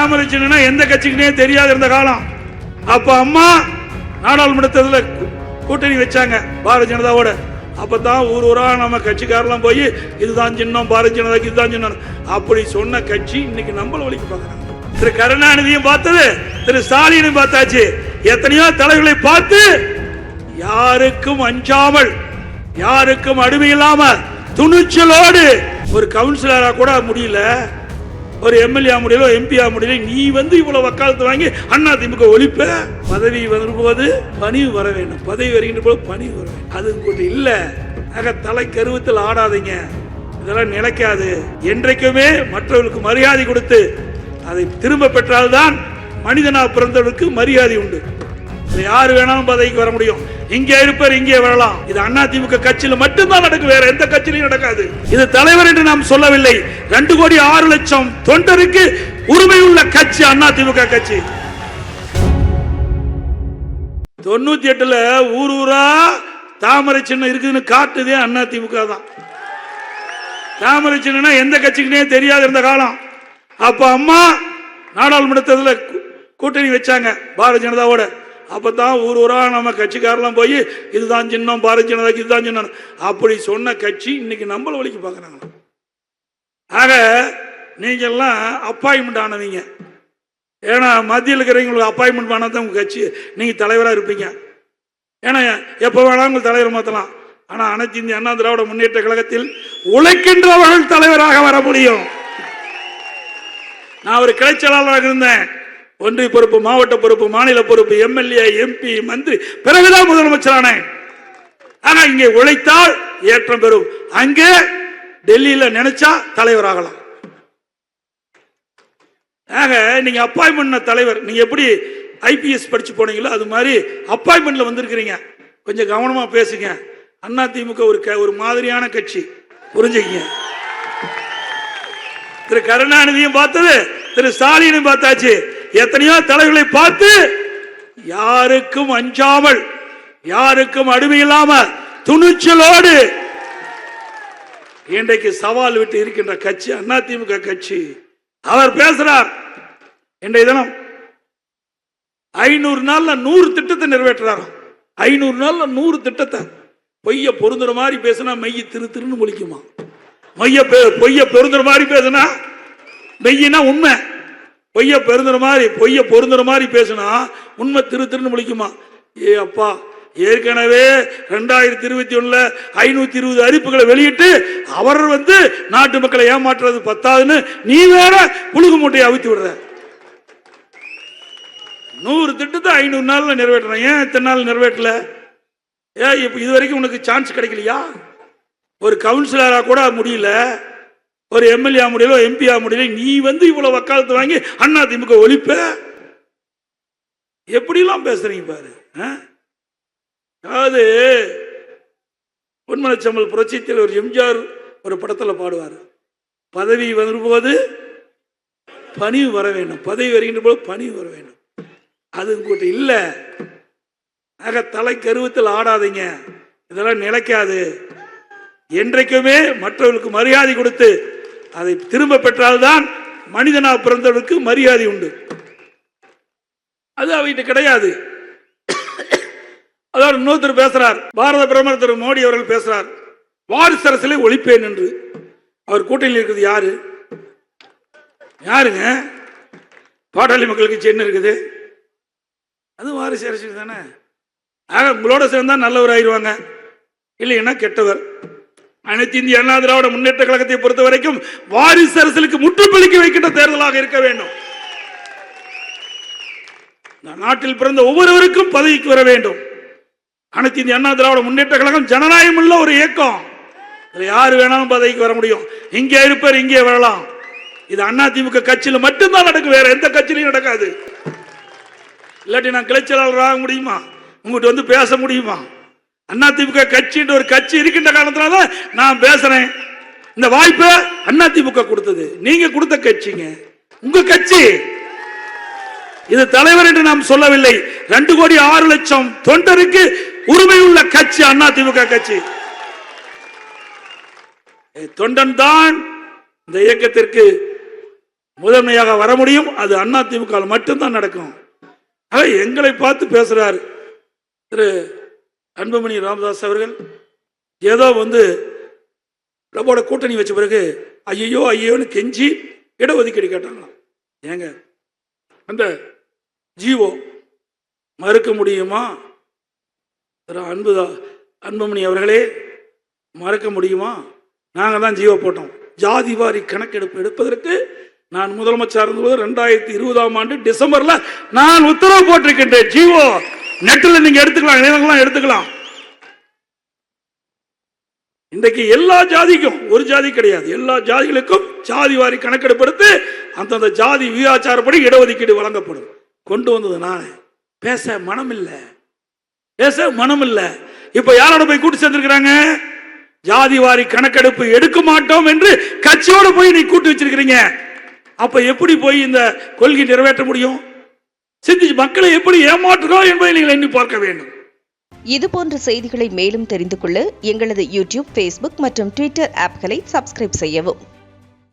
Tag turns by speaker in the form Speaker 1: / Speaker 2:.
Speaker 1: தாமரை சின்னம் எந்த கட்சிக்குனே தெரியாது இருந்த காலம். அப்ப அம்மா நாடாளுமன்றத்தில் கூட்டணி வச்சாங்க பாரதிய ஜனதாவோட. அப்பதான் ஊர் ஊரா நம்ம கட்சிக்காரெல்லாம் போய் இதுதான் சின்னம் பாரதிய ஜனதாக்கு இதுதான் சின்னம் அப்படி சொன்ன கட்சி இன்னைக்கு நம்மள வழிக்கு பார்க்கறாங்க. திரு கருணாநிதியும் பார்த்தது, திரு ஸ்டாலினும் பார்த்தாச்சு. எத்தனையோ தலைவர்களை பார்த்து யாருக்கும் அஞ்சாமல், யாருக்கும் அடிமை இல்லாம துணிச்சலோடு ஒரு கவுன்சிலரா கூட முடியல, ஒரு எம்எல்ஏ முடியல, எம்பி முடியல, நீ இவ்வளவு வக்காலத்து வாங்கி அண்ணா திமுக ஒழிப்ப. பதவி வரும்போது பணிவு வர வேண்டும், பதவி வருகின்ற போது பணிவு வர வேண்டும். அது கூட இல்ல. தலை கருவத்தில் ஆடாதீங்க, இதெல்லாம் நிலைக்காது. என்றைக்குமே மற்றவர்களுக்கு மரியாதை கொடுத்து அதை திரும்ப பெற்றால்தான் மனிதனா பிறந்தவர்களுக்கு மரியாதை உண்டு. யாரு வேணாலும் பதவிக்கு வர முடியும். இங்கே இருப்பார், இங்கே வரலாம். இது அண்ணா திமுக கட்சியில மட்டும்தான் நடக்கும், வேற எந்த கட்சியிலும் நடக்காது. இது தலைவர் என்று நாம் சொல்லவில்லை. 2,06,00,000 தொண்டருக்கு உரிமை உள்ள கட்சி அண்ணா திமுக கட்சி. 98ல ஊர் ஊரா தாமரை சின்னம் இருக்குதுன்னு காட்டுதே அண்ணா திமுக தான். தாமரை சின்னம் எந்த கட்சிக்குனே தெரியாது இருந்த காலம். அப்ப அம்மா நாடாளுமன்றத்தில் கூட்டணி வச்சாங்க பாரதிய ஜனதாவோட. அப்பதான் ஊர் ஊரா நம்ம கட்சிக்காரெல்லாம் போய் இதுதான் சின்னம் பாரதிய ஜனதாக்கு இதுதான் சின்னம் அப்படி சொன்ன கட்சி இன்னைக்கு நம்மள வழிக்கு பார்க்கறாங்க. ஆக நீங்க எல்லாம் அப்பாயின்மெண்ட் ஆனவங்க. ஏன்னா மத்தியில் இருக்கிறவங்களுக்கு அப்பாயின்மெண்ட் ஆனதான் உங்க கட்சி, நீங்க தலைவரா இருப்பீங்க. ஏன்னா எப்ப வேணாலும் உங்க தலைவர் மாத்தலாம். ஆனா அனைத்து இந்திய அண்ணா திராவிட முன்னேற்ற கழகத்தில் உழைக்கின்றவர்கள் தலைவராக வர முடியும். நான் ஒரு கிளை செயலாளராக இருந்தேன். ஒன்றிய பொறுப்பு, மாவட்ட பொறுப்பு, மாநில பொறுப்பு, எம்எல்ஏ, எம்பி, மந்திரி, பிறகுதான் முதலமைச்சரான. ஆனா இங்கே உழைத்தால் ஏற்றம் பெறும். அங்கே டெல்லியில நினைச்சா தலைவராகலாம். ஆக நீங்க அப்பாயின்மெண்ட் தலைவர், நீங்க எப்படி ஐபிஎஸ் படிச்சு போனீங்களோ அது மாதிரி அப்பாயின்மெண்ட்ல வந்திருக்கிறீங்க. கொஞ்சம் கவனமா பேசுங்க. அண்ணா திமுக ஒரு மாதிரியான கட்சி, புரிஞ்சுக்கீங்க. திரு கருணாநிதியும் பார்த்தது, திரு ஸ்டாலினும் பார்த்தாச்சு. எத்தனையோ தலைவர்களை பார்த்து யாருக்கும் அஞ்சாமல், யாருக்கும் அடிமை இல்லாம துணிச்சலோடு இன்றைக்கு சவால் விட்டு இருக்கின்ற கட்சி அண்ணா திமுக கட்சி. அவர் பேசுறார். இன்றைய தினம் 500 நாள்ல 100 திட்டத்தை நிறைவேற்றார். 500 நாள்ல 100 திட்டத்தை. பொய்ய பொருந்துற மாதிரி பேசினா மெய்ய திருன்னு முழிக்குமா? பொய்ய பொருந்துற மாதிரி பேசினா மெய்யினா உண்மை, பொய்ய பொருந்துற மாதிரி பேசினா உண்மை திருன்னு முழிக்குமா? ஏ அப்பா, ஏற்கனவே 2021 520 அறிவிப்புகளை வெளியிட்டு அவர் நாட்டு மக்களை ஏமாற்றுறது பத்தாதுன்னு நீ வேற புழுகு மூட்டையை அவித்து விடுற. 100 திட்டத்தை 500 நாள்ல நிறைவேற்றணும். ஏன் இத்தனை நாள் நிறைவேற்றல? இப்ப இதுவரைக்கும் உனக்கு சான்ஸ் கிடைக்கலையா? ஒரு கவுன்சிலரா கூட முடியல, ஒரு எம்எல்ஏ முடியல, எம்பி முடியல, நீ இவ்வளவு வக்காலத்து வாங்கி அண்ணா திமுக ஒழிப்ப. எப்படிலாம் பேசுறீங்க பாரு. அதாவது பொன்மனச்செம்மல் புரட்சித்தில் ஒரு எம்ஜிஆர் ஒரு படத்துல பாடுவார், பதவி வரும்போது பணிவு வர வேண்டும், பதவி வருகின்ற போது பணிவு வர வேண்டும். அது கூட இல்ல. ஆக தலை கருவத்தில் ஆடாதீங்க, இதெல்லாம் நிலைக்காது. என்றைக்குமே மற்றவர்களுக்கு மரியாதை கொடுத்து அதை திரும்ப பெற்றால்தான் மனிதனா பிறந்தவர்களுக்கு மரியாதை உண்டு. அது அவங்கிட்ட கிடையாது. அதாவது இன்னொருத்தர் பேசுறார், பாரத பிரதமர் திரு மோடி அவர்கள் பேசுறார், வாரிசு அரசியலை ஒழிப்பேன் என்று. அவர் கூட்டணியில் இருக்குது யாரு? யாருங்க? பாட்டாளி மக்கள் கட்சி என்ன இருக்குது? அது வாரிசு அரசியல் தானே. ஆக உங்களோட சேர்ந்தா நல்லவர் ஆயிடுவாங்க, இல்லைன்னா கெட்டவர். அனைத்து இந்திய அண்ணா திராவிட முன்னேற்ற கழகத்தை பொறுத்த வரைக்கும் வாரிசு அரசியலுக்கு முற்றுப்புள்ளிக்க வைக்கின்ற தேர்தலாக இருக்க வேண்டும். நாட்டில் பிறந்த ஒவ்வொருவருக்கும் பதவிக்கு வர வேண்டும். அனைத்து இந்திய அண்ணா திராவிட முன்னேற்ற கழகம் ஜனநாயகம் உள்ள ஒரு இயக்கம். யாரு வேணாலும் பதவிக்கு வர முடியும். இங்கே இருப்பார், இங்கே வரலாம். இது அண்ணா திமுக கட்சியில மட்டும்தான் நடக்கும், வேற எந்த கட்சியிலையும் நடக்காது. இல்லாட்டி நான் கிளை செயலாளர் ஆக முடியுமா? உங்ககிட்ட பேச முடியுமா? அண்ணா திமுக கட்சி ஒரு கட்சி இருக்கின்ற காரணத்தினால நான் பேசுறேன். இந்த வாய்ப்பை அண்ணா திமுக கொடுத்தது, நீங்க கொடுத்த கட்சிங்க, உங்க கட்சி. இது தலைவர் என்று நாம் சொல்லவில்லை. 2,06,00,000 தொண்டருக்கு உரிமை உள்ள கட்சி அண்ணா திமுக கட்சி. தொண்டன் தான் இந்த இயக்கத்திற்கு முதன்மையாக வர முடியும். அது அதிமுக மட்டும்தான் நடக்கும். எங்களை பார்த்து பேசுறாரு திரு அன்புமணி ராமதாஸ் அவர்கள். ஏதோ நம்மோட கூட்டணி வச்ச பிறகு ஐயோ ஐயோன்னு கெஞ்சி இடஒதுக்கீடு கேட்டாங்களாம். ஏங்க அந்த ஜீவோ மறுக்க முடியுமா? திரு அன்புமணி அவர்களே, மறுக்க முடியுமா? நாங்கள் தான் ஜீவோ போட்டோம். ஜாதி வாரி கணக்கெடுப்பு எடுப்பதற்கு நான் முதலமைச்சர் இருந்தபோது 2020ஆம் ஆண்டு டிசம்பர்ல நான் உத்தரவு போட்டிருக்கின்றேன். ஜீவோ நெட்டில் நீங்க எடுத்துக்கலாம், இணையங்கள்லாம் எடுத்துக்கலாம். இன்றைக்கு எல்லா ஜாதிக்கும், ஒரு ஜாதி கிடையாது, எல்லா ஜாதிகளுக்கும் ஜாதி வாரி கணக்கெடுப்பு எடுத்து அந்தந்த ஜாதி விகிதாச்சாரப்படி இடஒதுக்கீடு வழங்கப்படும். கொண்டு வந்தது நான். பேச மனம் இல்லை, பேச மனம் இல்லை. இப்ப யாரோட போய் கூட்டு சேர்ந்திருக்கிறாங்க? ஜாதி வாரி கணக்கெடுப்பு எடுக்க மாட்டோம் என்று கட்சியோட போய் நீ கூட்டு வச்சிருக்கிறீங்க. அப்ப எப்படி போய் இந்த கொள்கை நிறைவேற்ற முடியும்? சிந்திச்சு மக்களை எப்படி ஏமாற்றுகிறோம் என்பதை நீங்கள் எண்ணி பார்க்க வேண்டும்.
Speaker 2: இதுபோன்ற செய்திகளை மேலும் தெரிந்து கொள்ள எங்களது யூடியூப், ஃபேஸ்புக் மற்றும் ட்விட்டர் ஆப்களை சப்ஸ்கிரைப் செய்யவும்.